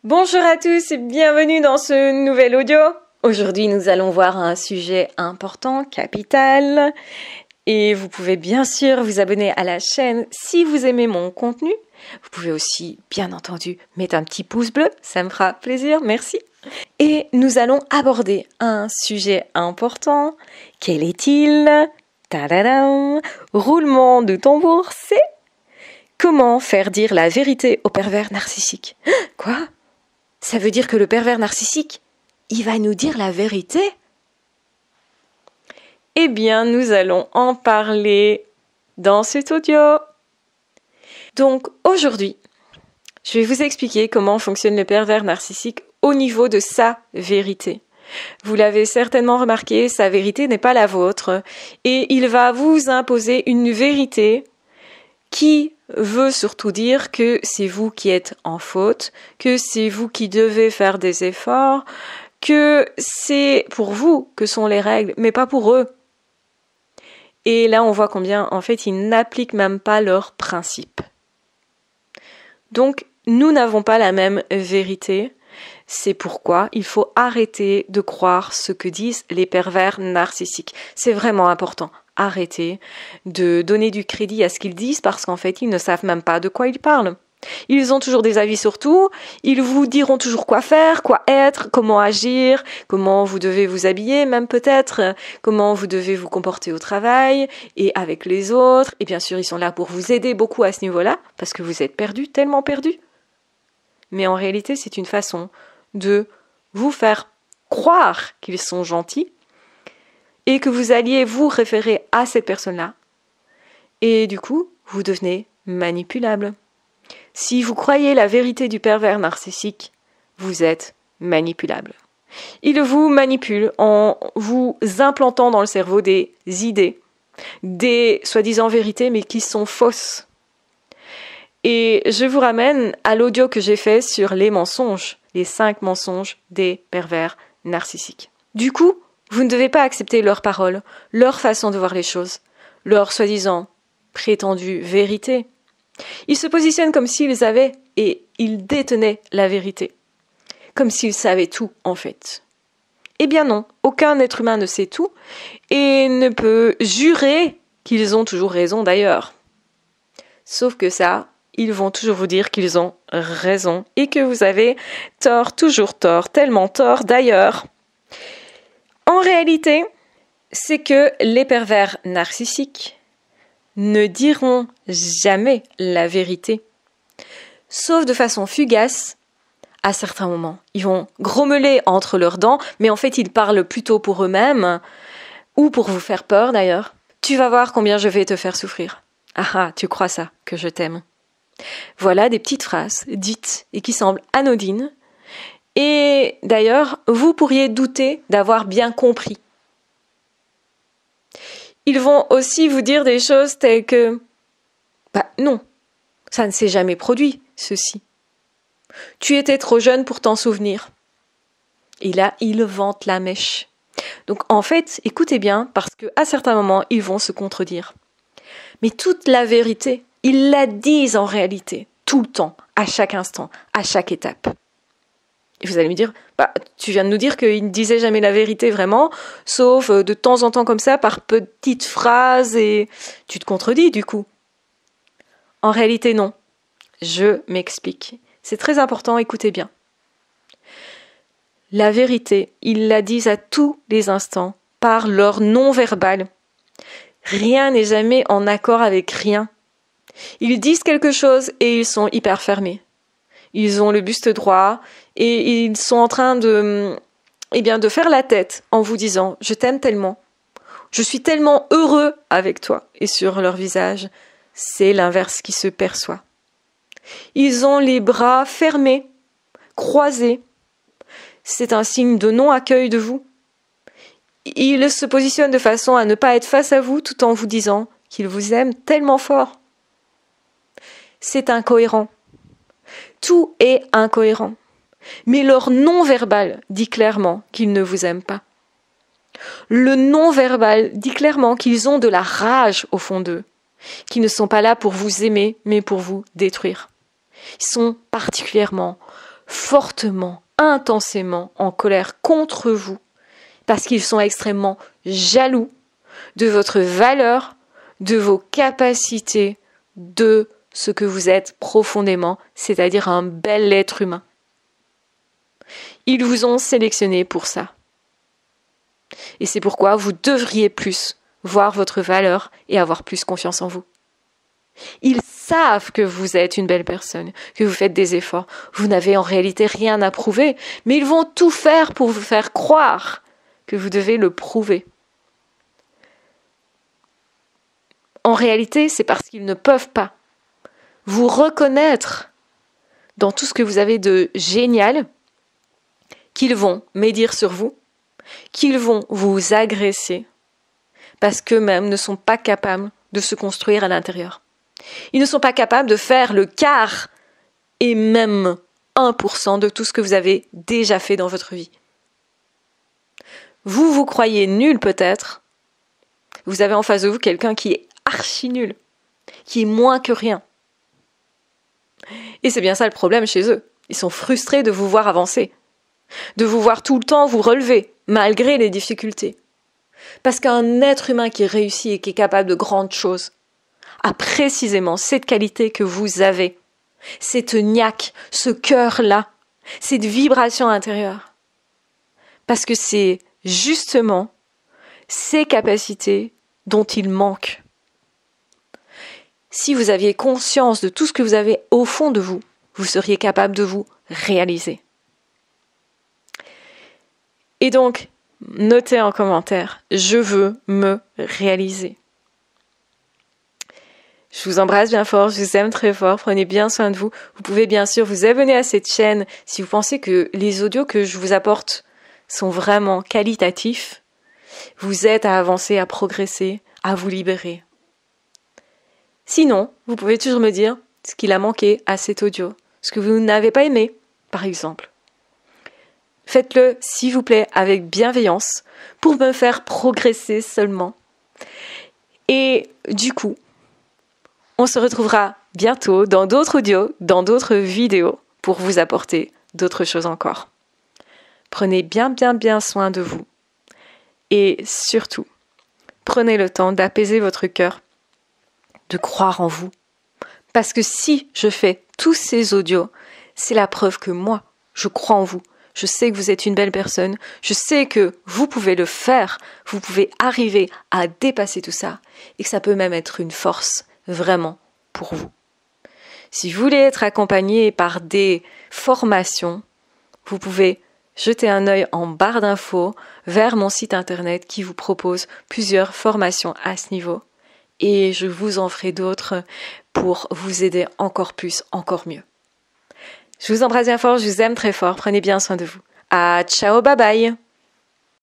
Bonjour à tous et bienvenue dans ce nouvel audio. Aujourd'hui, nous allons voir un sujet important, capital. Et vous pouvez bien sûr vous abonner à la chaîne si vous aimez mon contenu. Vous pouvez aussi, bien entendu, mettre un petit pouce bleu, ça me fera plaisir, merci. Et nous allons aborder un sujet important. Quel est-il? Tadadam! Roulement de tambour, c'est comment faire dire la vérité au pervers narcissique. Quoi? Ça veut dire que le pervers narcissique, il va nous dire la vérité? Eh bien, nous allons en parler dans cet audio. Donc, aujourd'hui, je vais vous expliquer comment fonctionne le pervers narcissique au niveau de sa vérité. Vous l'avez certainement remarqué, sa vérité n'est pas la vôtre et il va vous imposer une vérité qui veut surtout dire que c'est vous qui êtes en faute, que c'est vous qui devez faire des efforts, que c'est pour vous que sont les règles, mais pas pour eux. Et là, on voit combien, en fait, ils n'appliquent même pas leurs principes. Donc, nous n'avons pas la même vérité. C'est pourquoi il faut arrêter de croire ce que disent les pervers narcissiques. C'est vraiment important. Arrêtez de donner du crédit à ce qu'ils disent parce qu'en fait, ils ne savent même pas de quoi ils parlent. Ils ont toujours des avis sur tout, ils vous diront toujours quoi faire, quoi être, comment agir, comment vous devez vous habiller, même peut-être, comment vous devez vous comporter au travail et avec les autres. Et bien sûr, ils sont là pour vous aider beaucoup à ce niveau-là parce que vous êtes perdus, tellement perdus. Mais en réalité, c'est une façon de vous faire croire qu'ils sont gentils et que vous alliez vous référer à cette personne-là. Et du coup, vous devenez manipulable. Si vous croyez la vérité du pervers narcissique, vous êtes manipulable. Il vous manipule en vous implantant dans le cerveau des idées, des soi-disant vérités, mais qui sont fausses. Et je vous ramène à l'audio que j'ai fait sur les mensonges, les 5 mensonges des pervers narcissiques. Du coup, vous ne devez pas accepter leurs paroles, leur façon de voir les choses, leur soi-disant prétendue vérité. Ils se positionnent comme s'ils avaient et ils détenaient la vérité, comme s'ils savaient tout en fait. Eh bien non, aucun être humain ne sait tout et ne peut jurer qu'ils ont toujours raison d'ailleurs. Sauf que ça, ils vont toujours vous dire qu'ils ont raison et que vous avez tort, toujours tort, tellement tort d'ailleurs. En réalité, c'est que les pervers narcissiques ne diront jamais la vérité, sauf de façon fugace à certains moments. Ils vont grommeler entre leurs dents, mais en fait ils parlent plutôt pour eux-mêmes, ou pour vous faire peur d'ailleurs. Tu vas voir combien je vais te faire souffrir. Ah, tu crois ça, que je t'aime. Voilà des petites phrases dites et qui semblent anodines. Et d'ailleurs, vous pourriez douter d'avoir bien compris. Ils vont aussi vous dire des choses telles que « non, ça ne s'est jamais produit, ceci. Tu étais trop jeune pour t'en souvenir. » Et là, ils vantent la mèche. Donc en fait, écoutez bien, parce qu'à certains moments, ils vont se contredire. Mais toute la vérité, ils la disent en réalité, tout le temps, à chaque instant, à chaque étape. Et vous allez me dire, tu viens de nous dire qu'ils ne disaient jamais la vérité vraiment, sauf de temps en temps comme ça, par petites phrases, et tu te contredis du coup. En réalité, non. Je m'explique. C'est très important, écoutez bien. La vérité, ils la disent à tous les instants, par leur non-verbal. Rien n'est jamais en accord avec rien. Ils disent quelque chose et ils sont hyper fermés. Ils ont le buste droit et ils sont en train de faire la tête en vous disant « je t'aime tellement, je suis tellement heureux avec toi ». Et sur leur visage, c'est l'inverse qui se perçoit. Ils ont les bras fermés, croisés. C'est un signe de non-accueil de vous. Ils se positionnent de façon à ne pas être face à vous tout en vous disant qu'ils vous aiment tellement fort. C'est incohérent. Tout est incohérent. Mais leur non-verbal dit clairement qu'ils ne vous aiment pas. Le non-verbal dit clairement qu'ils ont de la rage au fond d'eux, qu'ils ne sont pas là pour vous aimer, mais pour vous détruire. Ils sont particulièrement fortement, intensément en colère contre vous, parce qu'ils sont extrêmement jaloux de votre valeur, de vos capacités, de ce que vous êtes profondément, c'est-à-dire un bel être humain. Ils vous ont sélectionné pour ça. Et c'est pourquoi vous devriez plus voir votre valeur et avoir plus confiance en vous. Ils savent que vous êtes une belle personne, que vous faites des efforts. Vous n'avez en réalité rien à prouver, mais ils vont tout faire pour vous faire croire que vous devez le prouver. En réalité, c'est parce qu'ils ne peuvent pas vous reconnaître dans tout ce que vous avez de génial qu'ils vont médire sur vous, qu'ils vont vous agresser, parce qu'eux-mêmes ne sont pas capables de se construire à l'intérieur. Ils ne sont pas capables de faire le quart et même 1% de tout ce que vous avez déjà fait dans votre vie. Vous vous croyez nul peut-être. Vous avez en face de vous quelqu'un qui est archi nul, qui est moins que rien. Et c'est bien ça le problème chez eux. Ils sont frustrés de vous voir avancer, de vous voir tout le temps vous relever, malgré les difficultés. Parce qu'un être humain qui réussit et qui est capable de grandes choses a précisément cette qualité que vous avez, cette niaque, ce cœur-là, cette vibration intérieure. Parce que c'est justement ces capacités dont il manque. Si vous aviez conscience de tout ce que vous avez au fond de vous, vous seriez capable de vous réaliser. Et donc, notez en commentaire, je veux me réaliser. Je vous embrasse bien fort, je vous aime très fort, prenez bien soin de vous. Vous pouvez bien sûr vous abonner à cette chaîne si vous pensez que les audios que je vous apporte sont vraiment qualitatifs, vous aident à avancer, à progresser, à vous libérer. Sinon, vous pouvez toujours me dire ce qu'il a manqué à cet audio, ce que vous n'avez pas aimé, par exemple. Faites-le, s'il vous plaît, avec bienveillance, pour me faire progresser seulement. Et du coup, on se retrouvera bientôt dans d'autres audios, dans d'autres vidéos, pour vous apporter d'autres choses encore. Prenez bien soin de vous. Et surtout, prenez le temps d'apaiser votre cœur, de croire en vous. Parce que si je fais tous ces audios, c'est la preuve que moi, je crois en vous. Je sais que vous êtes une belle personne. Je sais que vous pouvez le faire. Vous pouvez arriver à dépasser tout ça. Et que ça peut même être une force, vraiment, pour vous. Si vous voulez être accompagné par des formations, vous pouvez jeter un œil en barre d'infos vers mon site internet qui vous propose plusieurs formations à ce niveau. Et je vous en ferai d'autres pour vous aider encore plus, encore mieux. Je vous embrasse bien fort, je vous aime très fort, prenez bien soin de vous. Ciao, bye bye!